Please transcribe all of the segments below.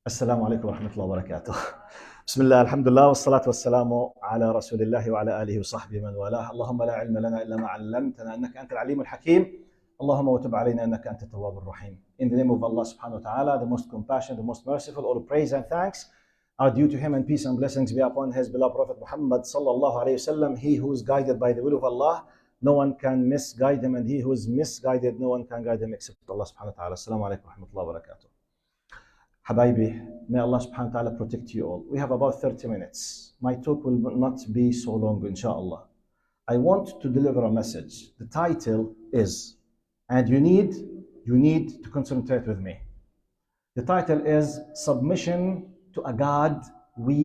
السلام عليكم ورحمة الله وبركاته. بسم الله، الحمد لله، والصلاة والسلام على رسول الله وعلى آله وصحبه من والاه. اللهم لا علم لنا إلا ما علمتنا إنك أنت العليم الحكيم. اللهم وتب علينا إنك أنت التواب الرحيم. In the name of Allah subhanahu wa ta'ala, the most compassionate, the most merciful, all praise and thanks are due to him, and peace and blessings be upon his beloved Prophet Muhammad sallallahu alayhi wasallam. He who is guided by the will of Allah, no one can misguide him, and he who is misguided, no one can guide him except Allah subhanahu wa ta'ala. Assalamu alaikum wa rahmatullahi wa barakatuh. Habibi, may Allah subhanahu wa ta'ala protect you all. We have about 30 minutes. My talk will not be so long, inshallah. I want to deliver a message. The title is, and you need to concentrate with me. The title is Submission to a God We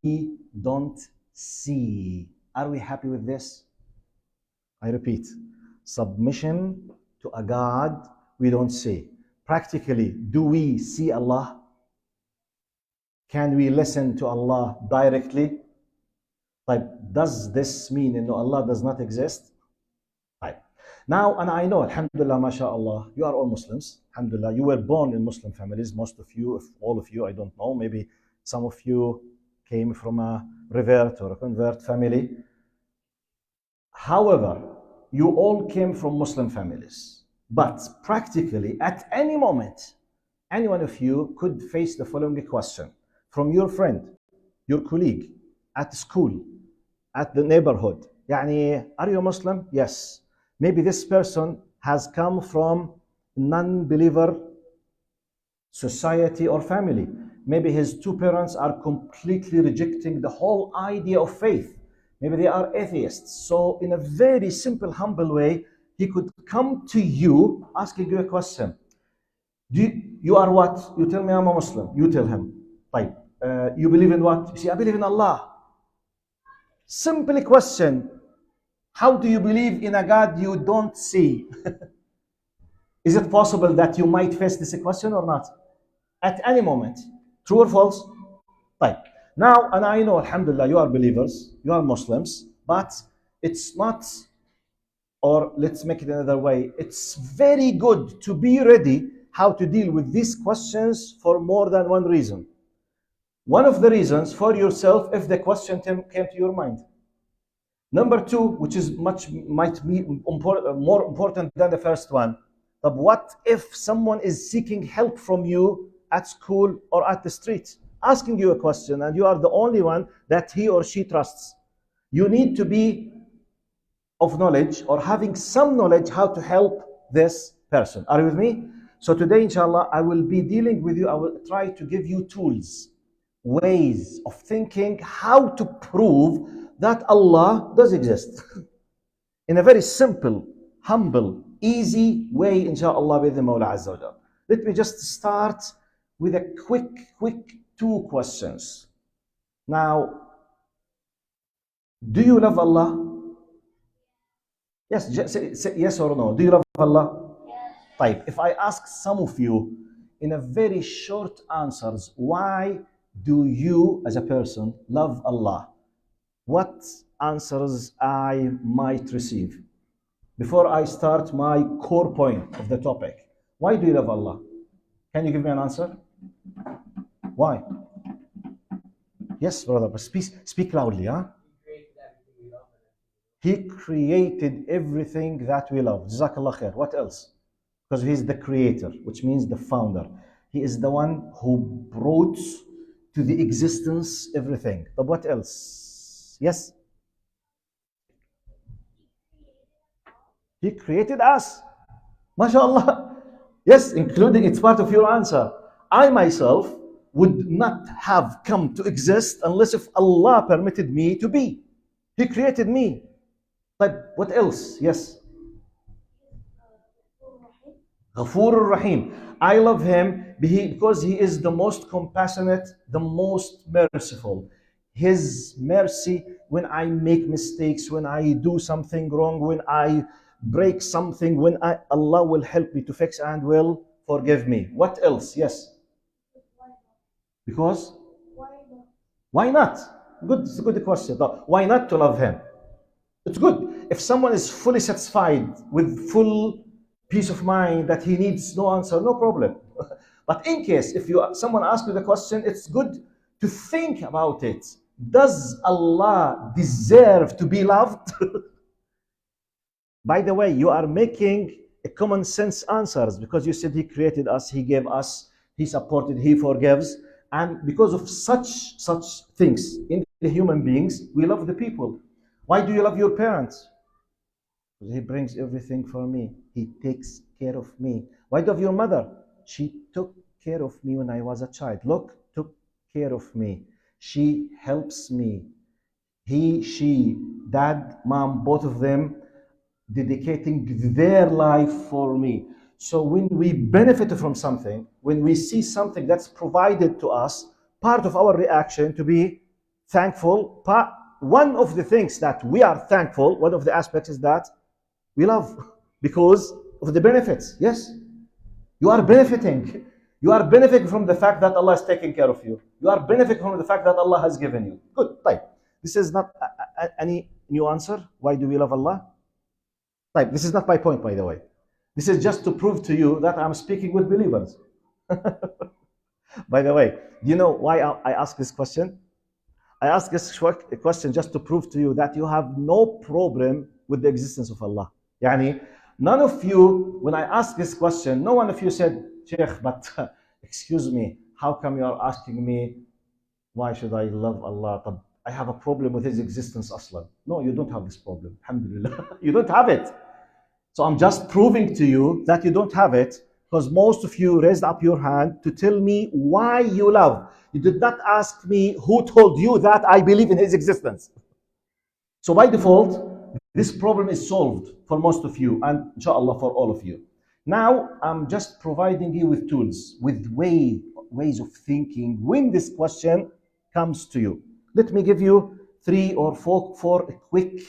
Don't See. Are we happy with this? I repeat, submission to a God we don't see. Practically, do we see Allah? Can we listen to Allah directly? Does this mean that Allah does not exist? Now, and I know, alhamdulillah, mashallah, you are all Muslims. Alhamdulillah, you were born in Muslim families, most of you, if all of you, I don't know, maybe some of you came from a revert or a convert family. However, you all came from Muslim families. But practically, at any moment, any one of you could face the following question from your friend, your colleague, at school, at the neighborhood. Yani, are you a Muslim? Yes. Maybe this person has come from non-believer society or family. Maybe his two parents are completely rejecting the whole idea of faith. Maybe they are atheists. So in a very simple, humble way, he could come to you asking you a question. You are what? You tell me I'm a Muslim. You tell him. You believe in what? You say, I believe in Allah. Simple question. How do you believe in a God you don't see? Is it possible that you might face this question or not? At any moment. True or false? Now, and I know, alhamdulillah, you are believers, you are Muslims, but it's not, or let's make it another way, it's very good to be ready how to deal with these questions for more than one reason. One of the reasons for yourself, if the question came to your mind. Number two, which is might be more important than the first one, but what if someone is seeking help from you at school or at the street, asking you a question, and you are the only one that he or she trusts? You need to be of knowledge or having some knowledge how to help this person. Are you with me? So today, inshallah, I will be dealing with you. I will try to give you tools, ways of thinking, how to prove that Allah does exist. In a very simple, humble, easy way, inshallah, with the Mawla Azza wa Jal. Let me just start with a quick two questions. Now, do you love Allah? Yes, say yes or no. Do you love Allah? Yes. If I ask some of you in a very short answers, why do you as a person love Allah? What answers I might receive? Before I start my core point of the topic, why do you love Allah? Can you give me an answer? Why? Yes, brother, but speak loudly, huh? He created everything that we love. Jazakallah khair. What else? Because he's the creator, which means the founder. He is the one who brought to the existence everything. But what else? Yes? He created us. MashaAllah. Yes, including, it's part of your answer. I myself would not have come to exist unless if Allah permitted me to be. He created me. But what else? Yes? Ghafur Rahim. I love him because he is the most compassionate, the most merciful. His mercy when I make mistakes, when I do something wrong, when I break something, Allah will help me to fix and will forgive me. What else? Yes? Because? Why not? Good, it's a good question. Why not to love him? It's good. If someone is fully satisfied with full peace of mind that he needs no answer, no problem. But in case if someone asks you the question, it's good to think about it. Does Allah deserve to be loved? By the way, you are making a common sense answers because you said He created us, He gave us, He supported, He forgives. And because of such things in the human beings, we love the people. Why do you love your parents? Because He brings everything for me. He takes care of me. Why do you love your mother? She took care of me when I was a child. Look, took care of me. She helps me. He, she, dad, mom, both of them dedicating their life for me. So when we benefit from something, when we see something that's provided to us, part of our reaction to be thankful, one of the things that we are thankful, one of the aspects is that we love because of the benefits. Yes, you are benefiting. You are benefiting from the fact that Allah is taking care of you. You are benefiting from the fact that Allah has given you. Good. Right. This is not any new answer. Why do we love Allah? Right. This is not my point, by the way. This is just to prove to you that I'm speaking with believers. By the way, do you know why I ask this question? I ask this question just to prove to you that you have no problem with the existence of Allah. Yani, none of you, when I ask this question, no one of you said, Sheikh, but excuse me, how come you are asking me, why should I love Allah? I have a problem with His existence, aslan. No, you don't have this problem. Alhamdulillah. You don't have it. So I'm just proving to you that you don't have it, because most of you raised up your hand to tell me why you love. You did not ask me who told you that I believe in His existence. So by default, this problem is solved for most of you, and inshallah for all of you. Now I'm just providing you with tools, with ways of thinking when this question comes to you. Let me give you 3 or 4 quick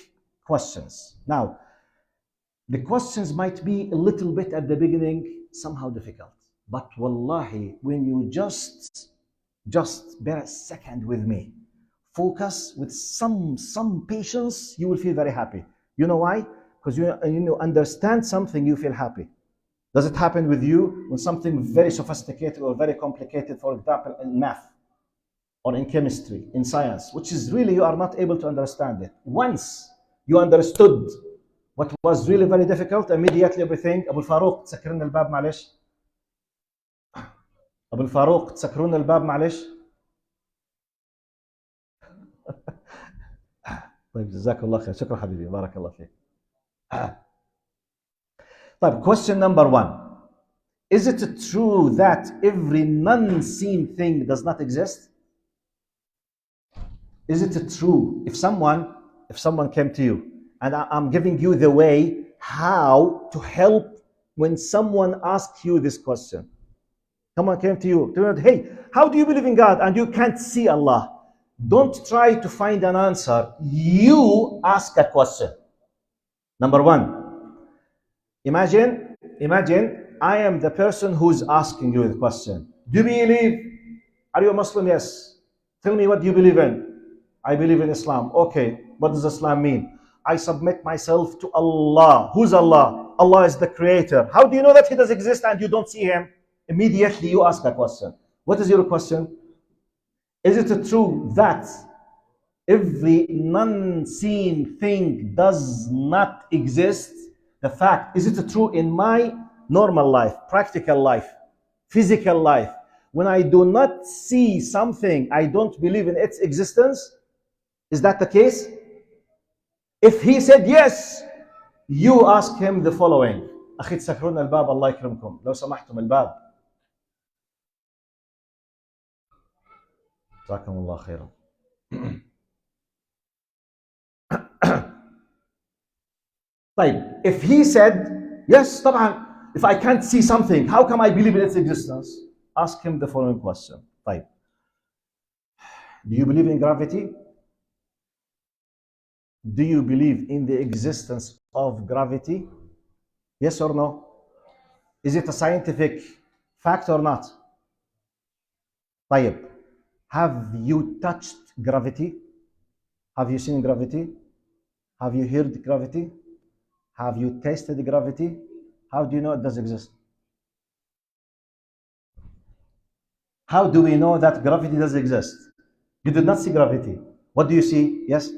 questions. Now, the questions might be a little bit at the beginning somehow difficult, but wallahi, when you just bear a second with me, focus with some patience, you will feel very happy. You know why? Because you understand something, you feel happy. Does it happen with you when something very sophisticated or very complicated, for example, in math or in chemistry, in science, which is really you are not able to understand it? Once you understood what was really very difficult, immediately everything. أبو الفاروق تسكرون الباب معلش. أبو الفاروق تسكرون الباب معلش. طيب جزاك الله خير. شكرا حبيبي. بارك الله فيك. طيب, question number 1. Is it true that every non-seen thing does not exist? Is it true if someone came to you and I'm giving you the way how to help when someone asks you this question? Someone came to you, hey, how do you believe in God and you can't see Allah? Don't try to find an answer. You ask a question. Number 1, imagine I am the person who's asking you the question. Do you believe? Are you a Muslim? Yes. Tell me, what do you believe in? I believe in Islam. Okay, what does Islam mean? I submit myself to Allah. Who's Allah? Allah is the creator. How do you know that He does exist and you don't see Him? Immediately you ask a question. What is your question? Is it true that every non-seen thing does not exist? The fact, is it true in my normal life, practical life, physical life? When I do not see something, I don't believe in its existence? Is that the case? If he said yes, you ask him the following. أخي تسكرون الباب الله يكرمكم لو سمحتم الباب. جزاكم الله خيرا. طيب, if he said yes, طبعا, if I can't see something, how come I believe in its existence? Ask him the following question. طيب, do you believe in gravity? Do you believe in the existence of gravity? Yes or no? Is it a scientific fact or not? طيب, have you touched gravity? Have you seen gravity? Have you heard gravity? Have you tasted gravity? How do you know it does exist? How do we know that gravity does exist? You did not see gravity. What do you see? Yes?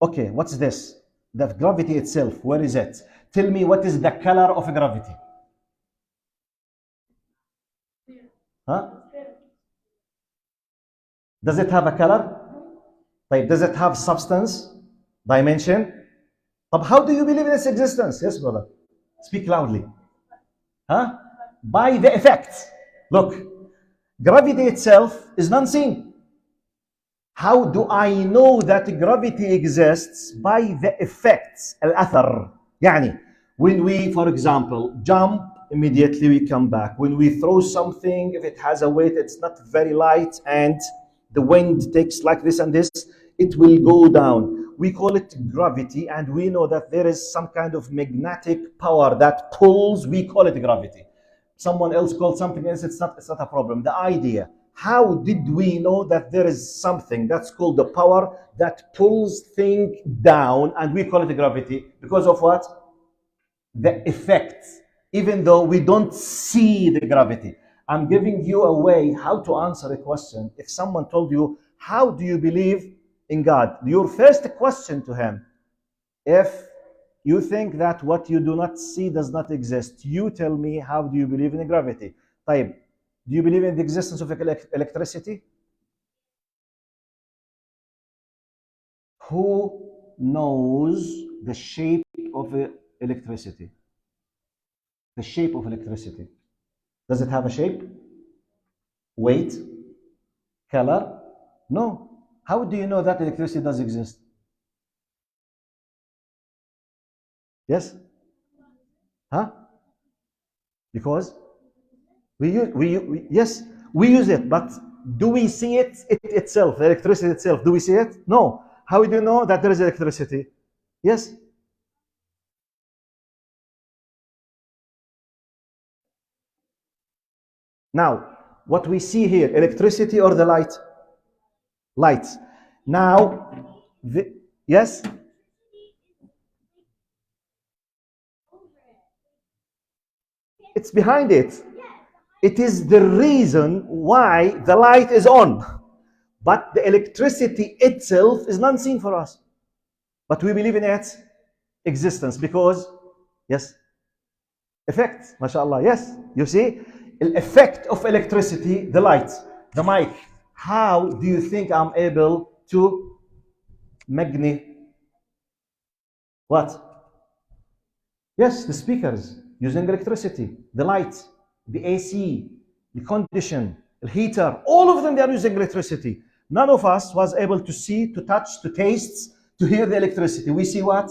Okay, what's this? The gravity itself, where is it? Tell me what is the color of gravity? Huh? Does it have a color? Like, does it have substance, dimension? But how do you believe in its existence? Yes, brother. Speak loudly. Huh? By the effect. Look, gravity itself is non-seen. How do I know that gravity exists? By the effects, al-athar. Yani, when we, for example, jump, immediately we come back. When we throw something, if it has a weight, it's not very light, and the wind takes like this and this, it will go down. We call it gravity, and we know that there is some kind of magnetic power that pulls. We call it gravity. Someone else called something else. It's not a problem. The idea. How did we know that there is something that's called the power that pulls things down, and we call it gravity? Because of what? The effect. Even though we don't see the gravity. I'm giving you a way how to answer a question. If someone told you, how do you believe in God? Your first question to him, if you think that what you do not see does not exist, you tell me, how do you believe in gravity? طيب, do you believe in the existence of electricity? Who knows the shape of electricity? The shape of electricity. Does it have a shape? Weight? Color? No. How do you know that electricity does exist? Yes? Huh? Because we use it, but do we see it itself, the electricity itself? Do we see it? No. How do you know that there is electricity? Yes? Now, what we see here, electricity or the light? Light. Now, yes? It's behind it. It is the reason why the light is on. But the electricity itself is not seen for us. But we believe in its existence because, yes, effect, mashallah, yes. You see, the effect of electricity, the light, the mic. How do you think I'm able to what? Yes, the speakers using electricity, the light, the AC, the condition, the heater, all of them, they are using electricity. None of us was able to see, to touch, to taste, to hear the electricity. We see what?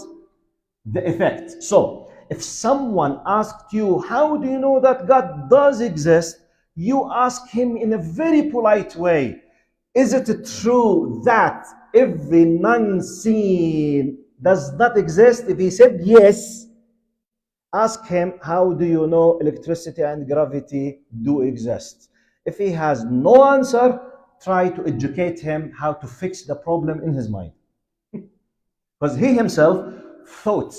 The effect. So, if someone asked you, how do you know that God does exist? You ask him in a very polite way. Is it true that if the non-seen does not exist? If he said yes, ask him, how do you know electricity and gravity do exist? If he has no answer, try to educate him how to fix the problem in his mind. Because he himself thought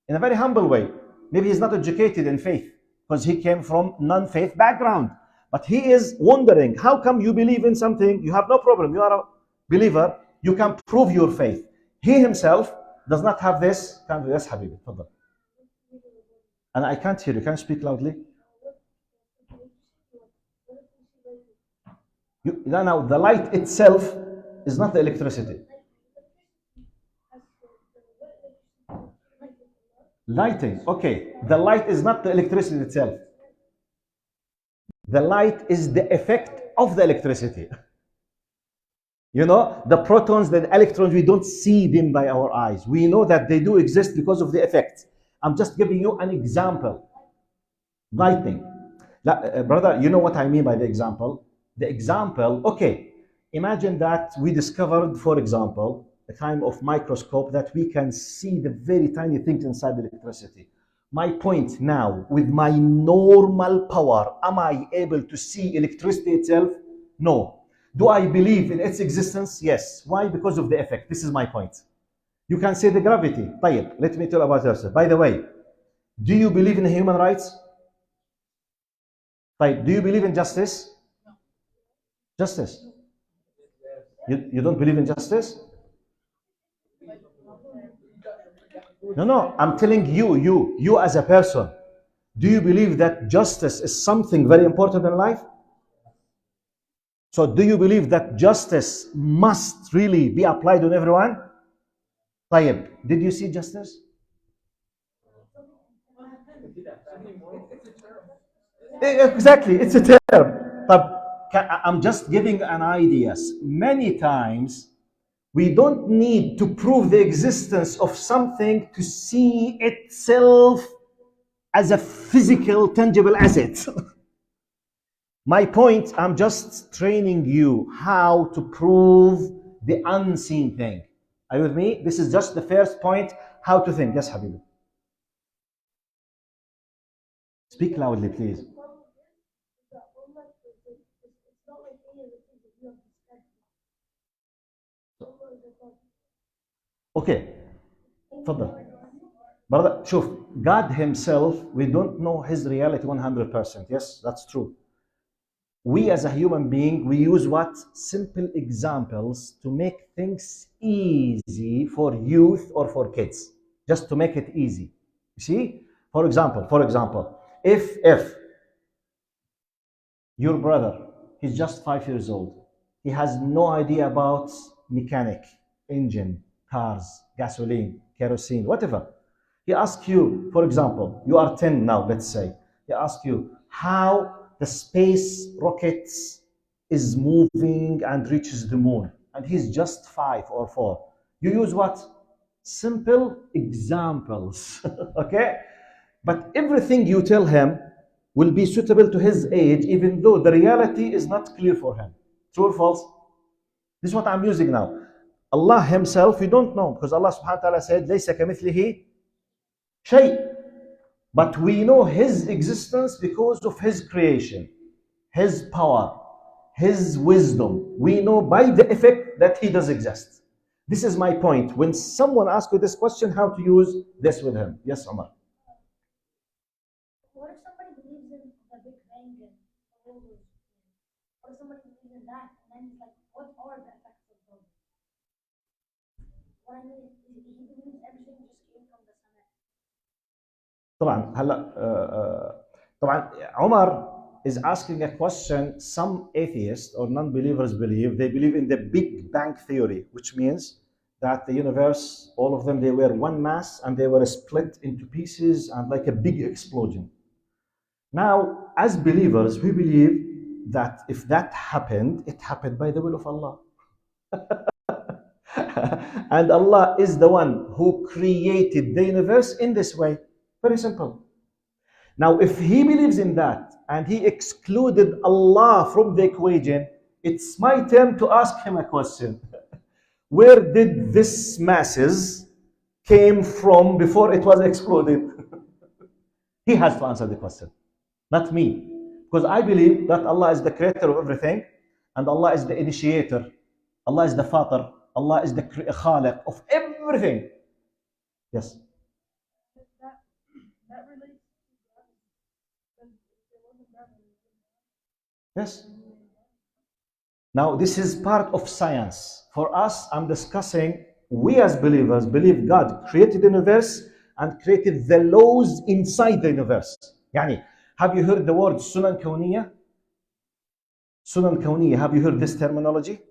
in a very humble way. Maybe he's not educated in faith because he came from non-faith background. But he is wondering, how come you believe in something? You have no problem. You are a believer. You can prove your faith. He himself does not have this. Yes, Habibi. And I can't hear you. Can you speak loudly? Now, the light itself is not the electricity. Lighting. Okay. The light is not the electricity itself. The light is the effect of the electricity. You know, the protons, the electrons, we don't see them by our eyes. We know that they do exist because of the effect. I'm just giving you an example. Lighting. Brother, you know what I mean by the example? The example, okay, imagine that we discovered, for example, a kind of microscope that we can see the very tiny things inside the electricity. My point now, with my normal power, am I able to see electricity itself? No. Do I believe in its existence? Yes. Why? Because of the effect. This is my point. You can say the gravity. طيب, let me tell about yourself. By the way, do you believe in human rights? Do you believe in justice? Justice. You don't believe in justice? No, I'm telling you as a person. Do you believe that justice is something very important in life? So do you believe that justice must really be applied on everyone? طيب, did you see justice? Exactly, it's a term. I'm just giving an idea. Many times, we don't need to prove the existence of something to see itself as a physical, tangible asset. My point, I'm just training you how to prove the unseen thing. Are you with me? This is just the first point, how to think. Yes, Habibi. Speak loudly, please. Okay. تفضل. Brother, شوف, God himself, we don't know his reality 100%. Yes, that's true. We as a human being, we use what? Simple examples to make things easy for youth or for kids. Just to make it easy. You see? For example, if your brother, he's just 5 years old, he has no idea about mechanic, engine, cars, gasoline, kerosene, whatever. He asks you, for example, you are 10 now, let's say. He asks you how the space rocket is moving and reaches the moon. And he's just 5 or 4. You use what? Simple examples, okay? But everything you tell him will be suitable to his age, even though the reality is not clear for him. True or false? This is what I'm using now. Allah himself, we don't know, because Allah subhanahu wa ta'ala said, لَيْسَ كَمِثْلِهِ شَيْءٍ. But we know his existence because of his creation, his power, his wisdom. We know by the effect that he does exist. This is my point. When someone asks you this question, how to use this with him. Yes, Umar. What if somebody believes in the Big Bang and all those things? What if somebody believes in that and then he's like, what are the effects of those? What I mean is, he believes everything just came from the sun. طبعا هلا طبعا عمر is asking a question some atheists or non-believers believe. They believe in the Big Bang theory, which means that the universe, all of them, they were one mass and they were split into pieces and like a big explosion. Now, as believers, we believe that if that happened, it happened by the will of Allah. And Allah is the one who created the universe in this way. Very simple. Now, if he believes in that and he excluded Allah from the equation, it's my turn to ask him a question. Where did this masses came from before it was exploded? He has to answer the question, not me. Because I believe that Allah is the creator of everything and Allah is the initiator. Allah is the Fatir. Allah is the Khaliq of everything. Yes. That relates to God. Then if there wasn't God, Yes. Now, this is part of science. For us, I'm discussing, we as believers believe God created the universe and created the laws inside the universe. Yani, have you heard the word Sunan Kawniyya? Sunan Kawniyya, have you heard this terminology?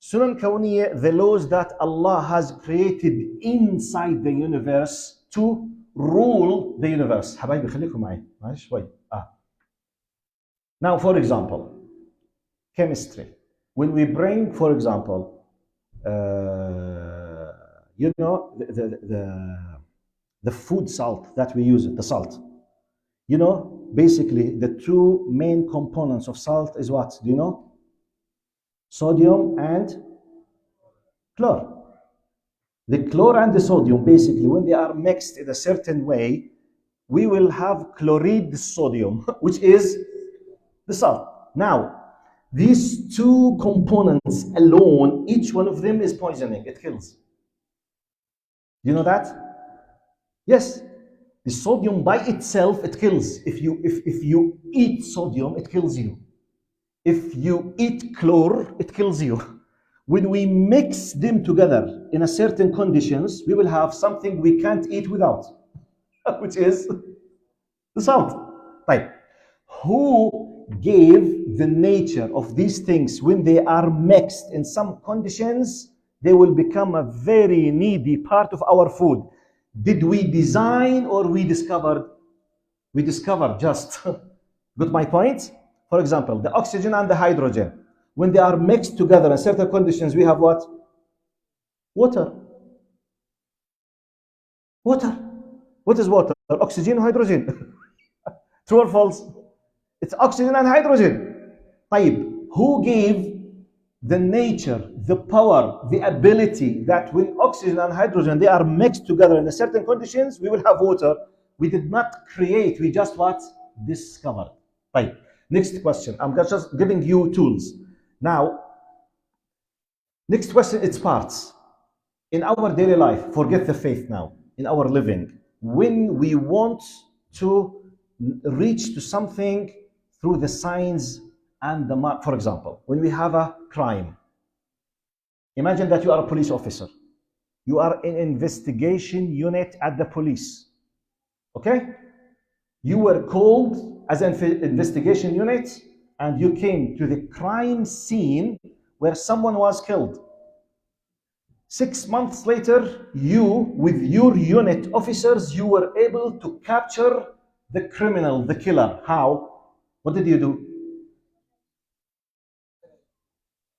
Sunan Kawniyya, the laws that Allah has created inside the universe to rule the universe. حبايبي خليكم معي شوي. Now, for example, chemistry. When we bring, for example, you know, the food salt that we use, the salt. You know, basically the two main components of salt is what? Do you know? Sodium and chlor. The chlor and the sodium, basically, when they are mixed in a certain way, we will have chloride sodium, which is the salt. Now, these two components alone, each one of them is poisoning. It kills. Do you know that? Yes. The sodium by itself, it kills. If you eat sodium, it kills you. If you eat chlor, it kills you. When we mix them together in a certain conditions, we will have something we can't eat without, which is the salt. Right. Who gave the nature of these things when they are mixed in some conditions, they will become a very needy part of our food. Did we design or we discovered? We discovered just. Got my point? For example, the oxygen and the hydrogen, when they are mixed together in certain conditions, we have what? Water. Water. What is water? Oxygen or hydrogen? True or false? It's oxygen and hydrogen. طيب, who gave the nature, the power, the ability that when oxygen and hydrogen, they are mixed together in certain conditions, we will have water. We did not create, we just what? Discovered. Right. Next question. I'm just giving you tools. Now, next question, it's parts. In our daily life, forget the faith now, in our living, when we want to reach to something through the signs and the mark, for example, when we have a crime, imagine that you are a police officer. You are in investigation unit at the police. Okay? You were called as an investigation unit and you came to the crime scene where someone was killed. 6 months later, you, with your unit officers, you were able to capture the criminal, the killer. How? What did you do?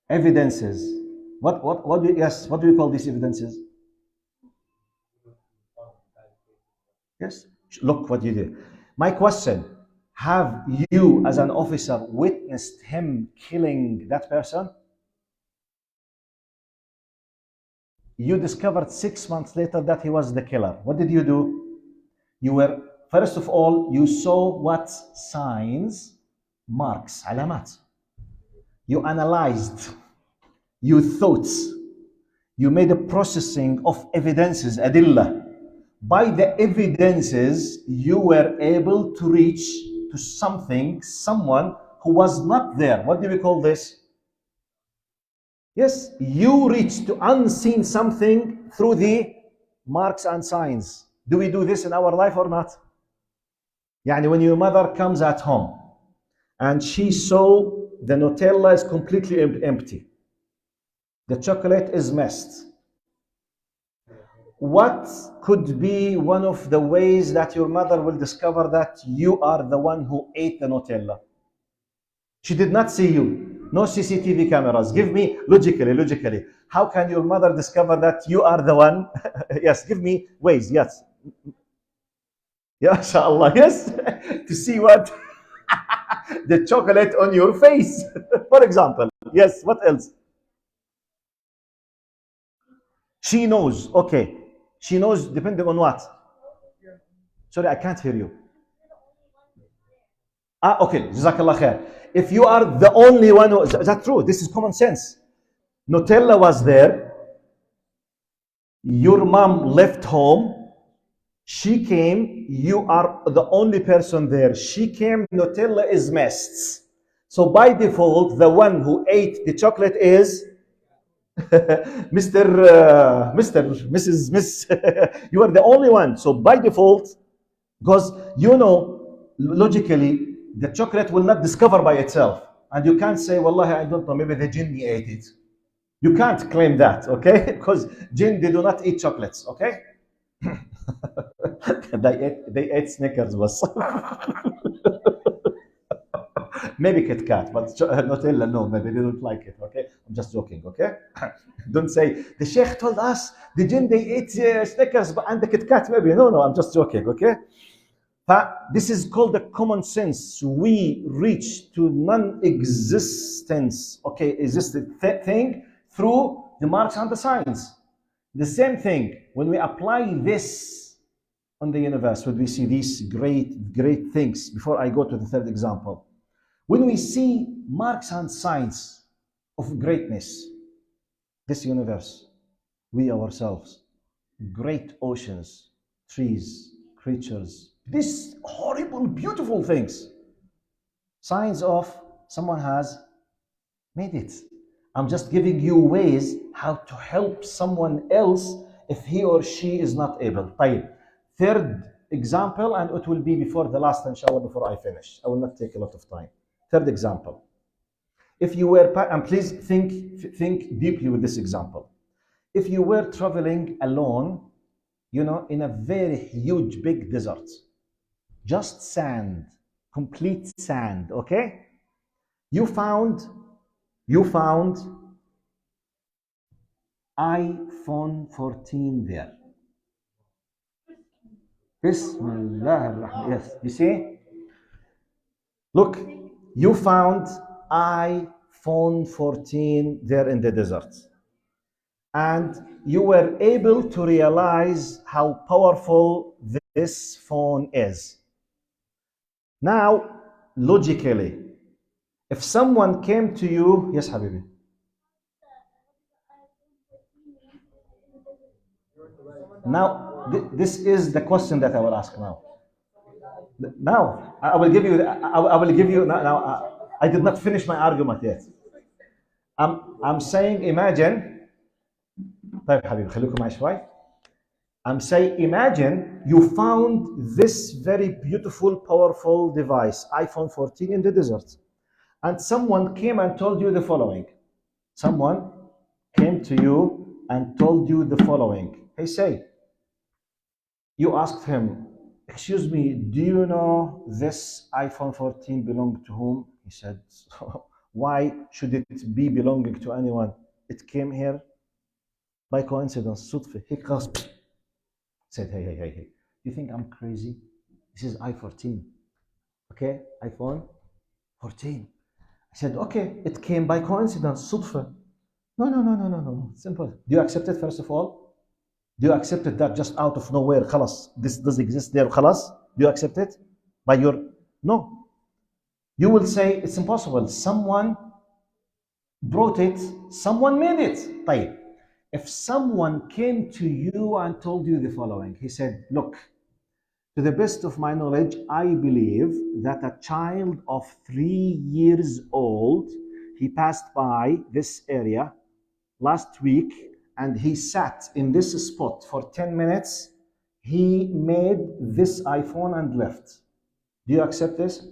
Evidences. What do you call these evidences? Yes? Look what you did. My question, have you as an officer witnessed him killing that person? You discovered 6 months later that he was the killer. What did you do? You were, first of all, you saw what signs, marks, alamat. You analyzed, you thought, you made a processing of evidences, adillah. By the evidences, you were able to reach to something, someone who was not there. What do we call this? Yes, you reach to unseen something through the marks and signs. Do we do this in our life or not? Yani when your mother comes at home and she saw the Nutella is completely empty, the chocolate is messed. What could be one of the ways that your mother will discover that you are the one who ate the Nutella? She did not see you. No CCTV cameras. Give me logically. How can your mother discover that you are the one? Yes, give me ways. Yes. Ya inshallah. Yes. To see what? The chocolate on your face. For example. Yes. What else? She knows. Okay. She knows depending on what? Sorry, I can't hear you. Okay. Jazakallah khair. If you are the only one who, that's true. This is common sense. Nutella was there. Your mom left home. She came. You are the only person there. She came. Nutella is messed. So by default, the one who ate the chocolate is Mrs. Miss. You are the only one. So by default, because you know, logically, the chocolate will not discover by itself. And you can't say, Wallahi, I don't know, maybe the jinn ate it. You can't claim that, okay? Because jinn, they do not eat chocolates, okay? they ate Snickers, was maybe Kit Kat, but Nutella, no, maybe they don't like it, okay? I'm just joking, okay? Don't say, the Sheikh told us, the jinn, they ate Snickers, and the Kit Kat, maybe. No, I'm just joking, okay? This is called the common sense. We reach to non-existence, okay, existed thing through the marks and the signs. The same thing, when we apply this on the universe, when we see these great things, before I go to the third example, when we see marks and signs of greatness, this universe, we ourselves, great oceans, trees, creatures. These horrible, beautiful things. Signs of someone has made it. I'm just giving you ways how to help someone else if he or she is not able. طيب. Third example, and it will be before the last, inshallah, before I finish. I will not take a lot of time. Third example. If you were, and please think deeply with this example. If you were traveling alone, in a very huge, big desert, just sand, complete sand, okay? You found iPhone 14 there. Bismillah ar-Rahman. Yes, you see? Look, you found iPhone 14 there in the desert. And you were able to realize how powerful this phone is. Now, logically, if someone came to you, yes, Habibi. Now, this is the question that I will ask now. Now, I will give you. I will give you. Now, I did not finish my argument yet. I'm saying, imagine. طيب حبيبي خليكم معي شوي. I'm saying, imagine you found this very beautiful, powerful device, iPhone 14, in the desert. And someone came and told you the following. Someone came to you and told you the following. Hey, say, you asked him, excuse me, do you know this iPhone 14 belonged to whom? He said, why should it be belonging to anyone? It came here by coincidence, صدفة. He gasped. Said, hey. You think I'm crazy? This is i14. Okay, iPhone 14. I said, okay, it came by coincidence, صدفة. No. Simple. Do you accept it, first of all? Do you accept it that just out of nowhere, خلاص, this does exist there, خلاص? Do you accept it? By your... No. You will say, it's impossible. Someone brought it, someone made it. طيب. If someone came to you and told you the following, he said, look, to the best of my knowledge, I believe that a child of 3 years old, he passed by this area last week and he sat in this spot for 10 minutes. He made this iPhone and left. Do you accept this?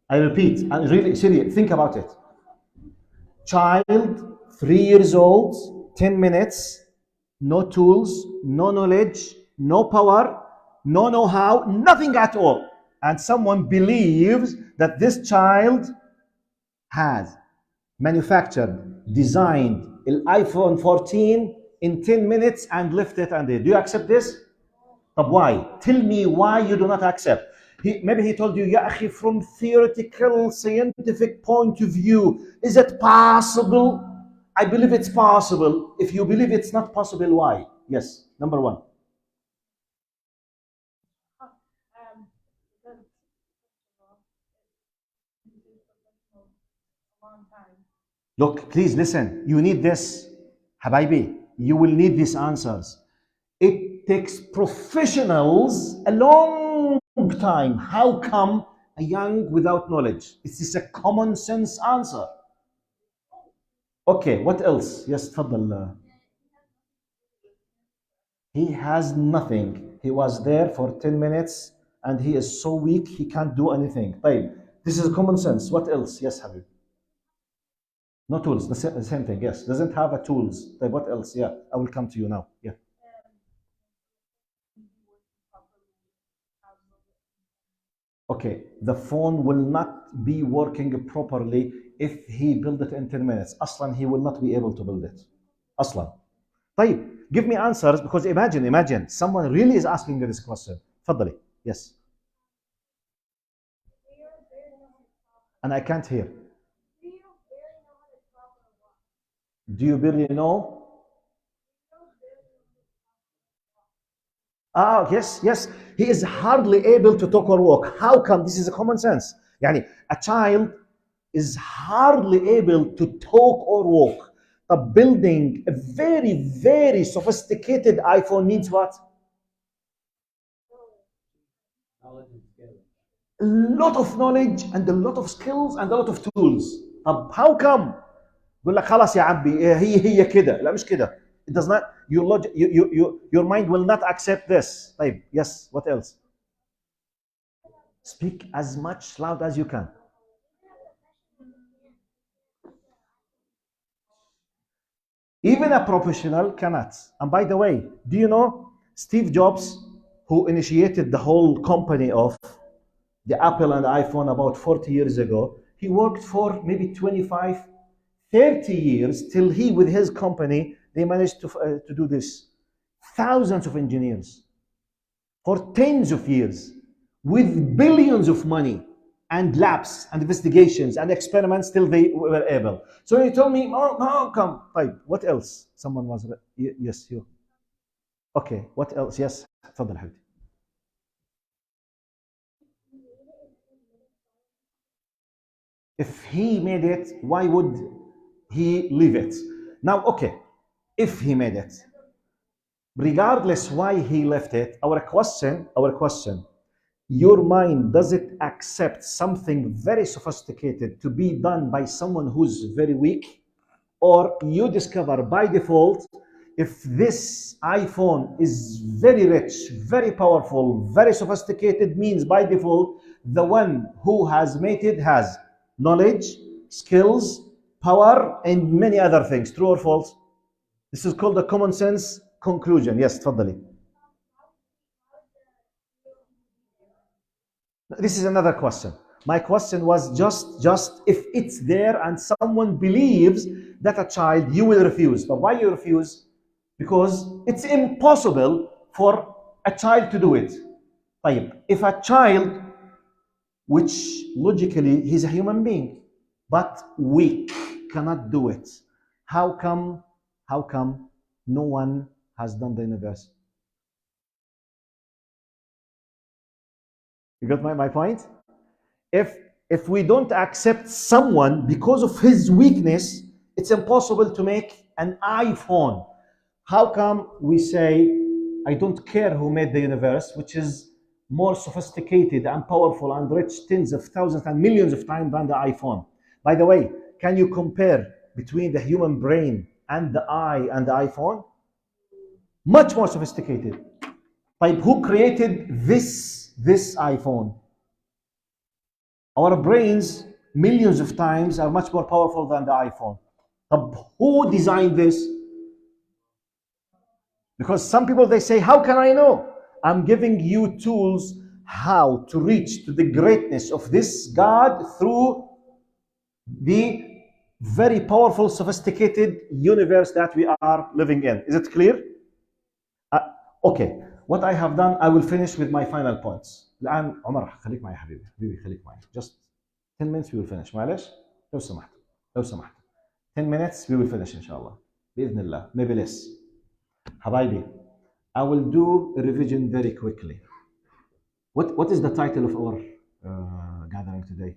I repeat, and really, serious, think about it. Child, 3 years old, 10 minutes, no tools, no knowledge, no power, no know-how, nothing at all. And someone believes that this child has manufactured, designed an iPhone 14 in 10 minutes and left it and did. Do you accept this? But why? Tell me why you do not accept. Maybe he told you, Ya akhi, from theoretical, scientific point of view, is it possible? I believe it's possible. If you believe it's not possible, why? Yes, number one. Look, please listen. You need this. Habibi, you will need these answers. It takes professionals a long time. How come a young without knowledge? This is a common sense answer. Okay, what else? Yes, تفضل. He has nothing. He was there for 10 minutes and he is so weak he can't do anything. طيب, this is common sense. What else? Yes, Habib. No tools. The same thing. Yes, doesn't have a tools. طيب, what else? Yeah, I will come to you now. Yeah. Okay, the phone will not be working properly if he build it in 10 minutes. Aslan, he will not be able to build it. Aslan. طيب, give me answers, because imagine, someone really is asking this question. تفضلي. Yes. And I can't hear. Do you barely know? Yes. He is hardly able to talk or walk. How come? This is a common sense. Yani, a child is hardly able to talk or walk. But building a very, very sophisticated iPhone needs what? A lot of knowledge and a lot of skills and a lot of tools. طب how come؟ يقول لك خلاص يا عبي هي كده. لا مش كده. It does not. Your mind will not accept this. طيب yes. What else? Speak as much loud as you can. Even a professional cannot. And by the way, do you know Steve Jobs, who initiated the whole company of the Apple and iPhone about 40 years ago, he worked for maybe 25, 30 years till he, with his company, they managed to do this. Thousands of engineers for tens of years with billions of money and labs and investigations and experiments till they were able. So you told me, oh, come. Right. What else? Someone was, yes, you. Okay, what else? Yes, تفضل حبيبي. If he made it, why would he leave it? Now, okay, if he made it, regardless why he left it, our question, your mind, does it accept something very sophisticated to be done by someone who's very weak? Or you discover by default, if this iPhone is very rich, very powerful, very sophisticated, means by default, the one who has made it has knowledge, skills, power, and many other things. True or false? This is called a common sense conclusion. Yes, تفضلي. This is another question. My question was just if it's there and someone believes that a child, you will refuse. But why you refuse? Because it's impossible for a child to do it. طيب, if a child, which logically he's a human being, but weak, cannot do it, how come no one has done the universe? You got my point? If we don't accept someone because of his weakness, it's impossible to make an iPhone. How come we say, I don't care who made the universe, which is more sophisticated and powerful and rich tens of thousands and millions of times than the iPhone? By the way, can you compare between the human brain and the eye and the iPhone? Much more sophisticated. Like, who created this iPhone? Our brains, millions of times, are much more powerful than the iPhone. Who designed this? Because some people, they say, how can I know? I'm giving you tools how to reach to the greatness of this God through the very powerful, sophisticated universe that we are living in. Is it clear? Okay. What I have done, I will finish with my final points. الآن عمر خليك معي حبيبي خليك معي. Just 10 minutes we will finish. معلش لو سمحت 10 minutes we will finish إن شاء الله بإذن الله. Maybe less. حبايبي, I will do a revision very quickly. What is the title of our gathering today?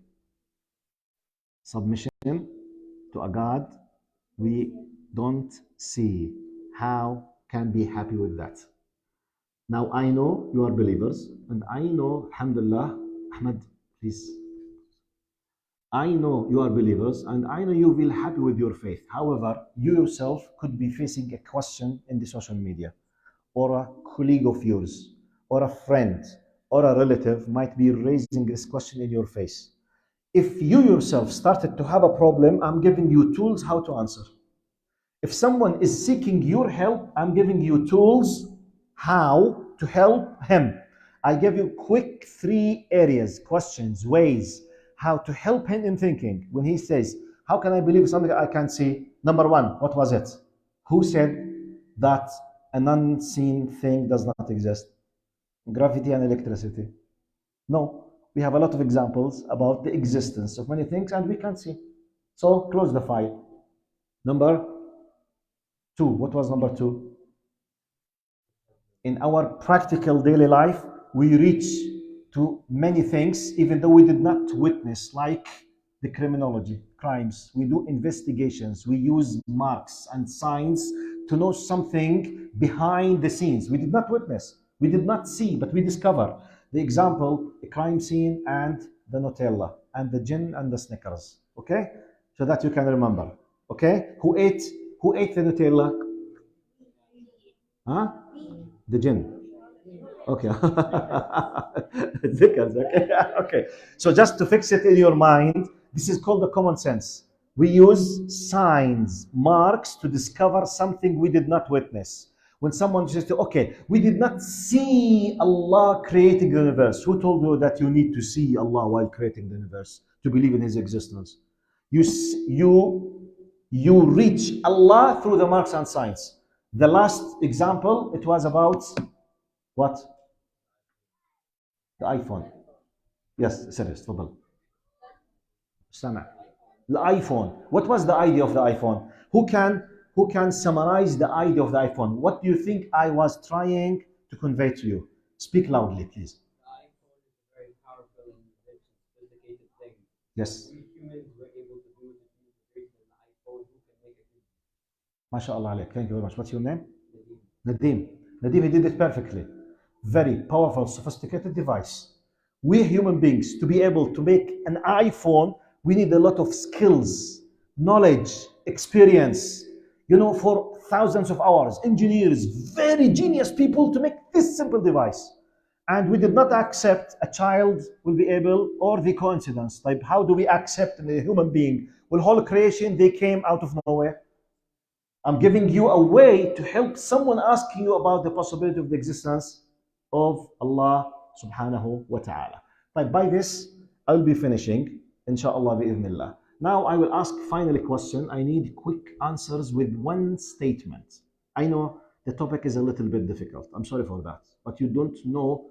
Submission to a God we don't see. How can be happy with that? Now I know you are believers, and I know, alhamdulillah, Ahmed, please. I know you are believers, and I know you will happy with your faith. However, you yourself could be facing a question in the social media, or a colleague of yours, or a friend, or a relative might be raising this question in your face. If you yourself started to have a problem, I'm giving you tools how to answer. If someone is seeking your help, I'm giving you tools how to help him. I give you quick 3 areas, questions, ways, how to help him in thinking. When he says, how can I believe something I can't see? Number 1, what was it? Who said that an unseen thing does not exist? Gravity and electricity. No, we have a lot of examples about the existence of many things and we can't see. So close the file. Number 2, what was number 2? In our practical daily life, we reach to many things, even though we did not witness, like the criminology, crimes. We do investigations. We use marks and signs to know something behind the scenes. We did not witness. We did not see, but we discover. The example, a crime scene and the Nutella and the gin and the Snickers. Okay? So that you can remember. Okay? Who ate the Nutella? Huh? The gin. Okay. Snickers, okay. Okay. So just to fix it in your mind, this is called the common sense. We use signs, marks to discover something we did not witness. When someone says, okay, we did not see Allah creating the universe. Who told you that you need to see Allah while creating the universe to believe in His existence? You reach Allah through the marks and signs. The last example, it was about what? The iPhone. Yes, serious, تفضل. سمع. The iPhone. What was the idea of the iPhone? Who can summarize the idea of the iPhone? What do you think I was trying to convey to you? Speak loudly, please. The iPhone is a very powerful and rich and sophisticated thing. Yes. We humans were able to do this using the iPhone. Who can make it? MashaAllah alayk. Thank you very much. What's your name? Nadeem. Nadeem, he did it perfectly. Very powerful, sophisticated device. We human beings, to be able to make an iPhone, we need a lot of skills, knowledge, experience. You know, for thousands of hours, engineers, very genius people to make this simple device. And we did not accept a child will be able, or the coincidence. Like, how do we accept a human being? Well, whole creation, they came out of nowhere. I'm giving you a way to help someone asking you about the possibility of the existence of Allah subhanahu wa ta'ala. Like, by this, I'll be finishing, inshallah bi'idhnillah. Now I will ask finally question. I need quick answers with one statement. I know the topic is a little bit difficult. I'm sorry for that. But you don't know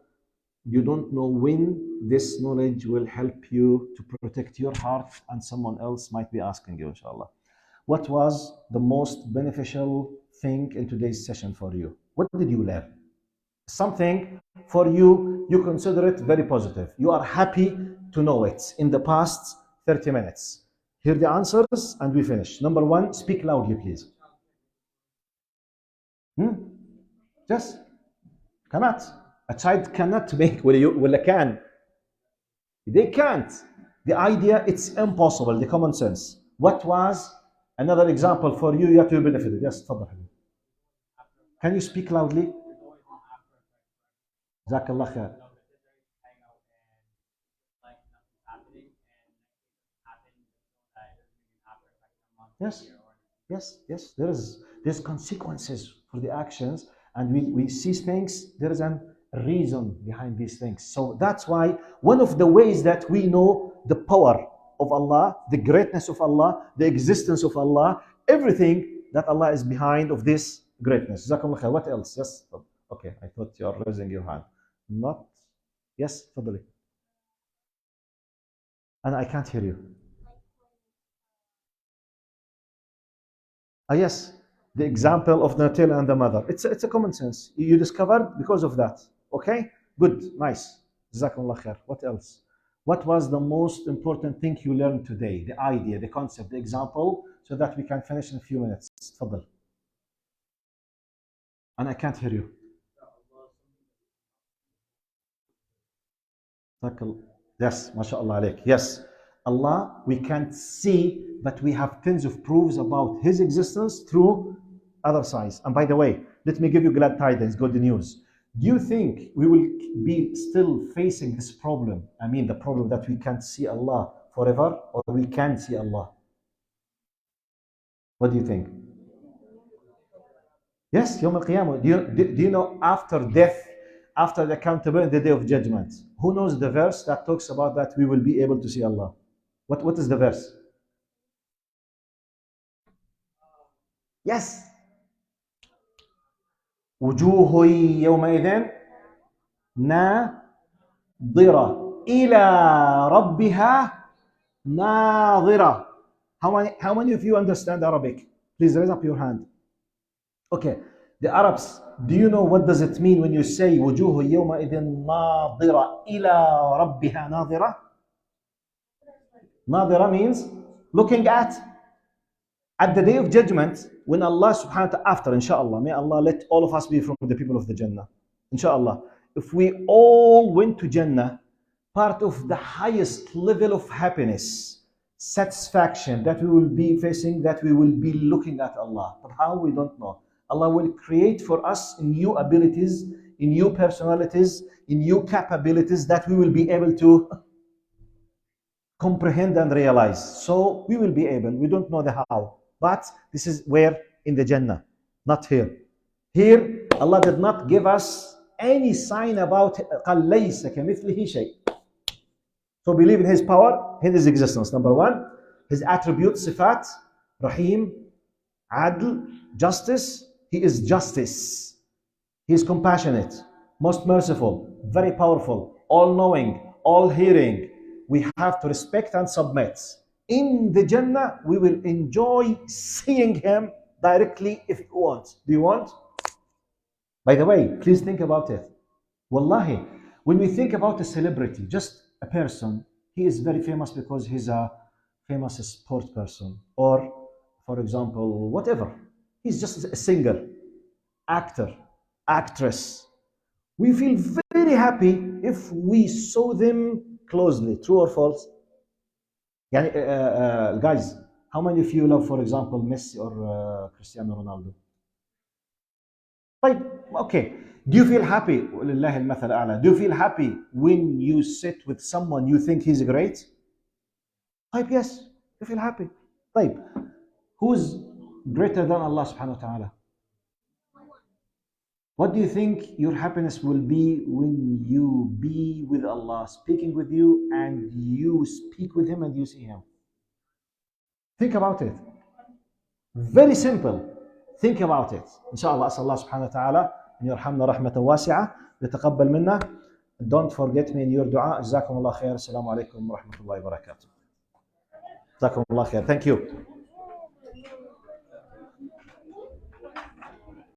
when this knowledge will help you to protect your heart and someone else might be asking you, inshallah. What was the most beneficial thing in today's session for you? What did you learn? Something for you, you consider it very positive. You are happy to know it in the past 30 minutes. Hear the answers and we finish. Number one, speak loudly, please. Just cannot. A child cannot make, will can. They can't. The idea, it's impossible, the common sense. What was another example for you? You have to be benefited. Yes, تفضل. Can you speak loudly? Jazakallah khair. Yes. There's consequences for the actions, and we see things. There is a reason behind these things. So that's why one of the ways that we know the power of Allah, the greatness of Allah, the existence of Allah, everything that Allah is behind of this greatness. Jazakumullah khair. What else? Yes. Okay, I thought you are raising your hand. Not. Yes, تفضلي. And I can't hear you. Yes, the example of Nutella and the mother. It's a common sense. You discovered because of that. Okay? Good. Nice. Jazakumullah khair. What else? What was the most important thing you learned today? The idea, the concept, the example, so that we can finish in a few minutes. تفضل. And I can't hear you. Yes, mashallah alayk. Yes. Allah, we can't see, but we have tons of proofs about His existence through other signs. And by the way, let me give you glad tidings, good news. Do you think we will be still facing this problem? I mean, the problem that we can't see Allah forever, or we can see Allah? What do you think? Yes, Yawm al-Qiyamah. Do you know after death, after the accountability, the day of judgment, who knows the verse that talks about that we will be able to see Allah? What is the verse? Yes. وجوه يومئذ ناظرة إلى ربها ناظرة. How many of you understand Arabic? Please raise up your hand. Okay, the Arabs, do you know what does it mean when you say وجوه يومئذ ناظرة إلى ربها ناظرة? Nadira means looking at the day of judgment, when Allah subhanahu wa ta'ala, after inshallah, may Allah let all of us be from the people of the Jannah, inshallah. if we all went to Jannah, part of the highest level of happiness, satisfaction that we will be facing, that we will be looking at Allah. But how? We don't know. Allah will create for us new abilities, new personalities, new capabilities that we will be able to comprehend and realize. So we will be able, we don't know the how. But this is where? In the Jannah, not here. Here, Allah did not give us any sign about قَالْ لَيْسَ كَمِثْلِهِ شَيْءٍ. So believe in His power, in His existence. Number one, His attributes, sifat, Rahim, Adl, justice. He is justice. He is compassionate, most merciful, very powerful, all-knowing, all-hearing. We have to respect and submit. In the Jannah, we will enjoy seeing Him directly if you want. Do you want? By the way, please think about it. Wallahi, when we think about a celebrity, just a person, he is very famous because he's a famous sport person, or, for example, whatever. He's just a singer, actor, actress. We feel very happy if we saw them closely. True or false? Guys, how many of you love, for example, Messi or Cristiano Ronaldo? Okay. Do you feel happy? لله المثل الأعلى. Do you feel happy when you sit with someone you think he's great? Yes, you feel happy. Who's greater than Allah subhanahu wa ta'ala? What do you think your happiness will be when you be with Allah, speaking with you, and you speak with Him and you see Him? Think about it. Very simple. Think about it. Inshallah, أسأل الله سبحانه وتعالى أن يرحمنا رحمة واسعة يتقبل منا. Don't forget me in your dua. جزاكم الله خير. السلام عليكم ورحمة الله وبركاته. جزاكم الله خير. Thank you.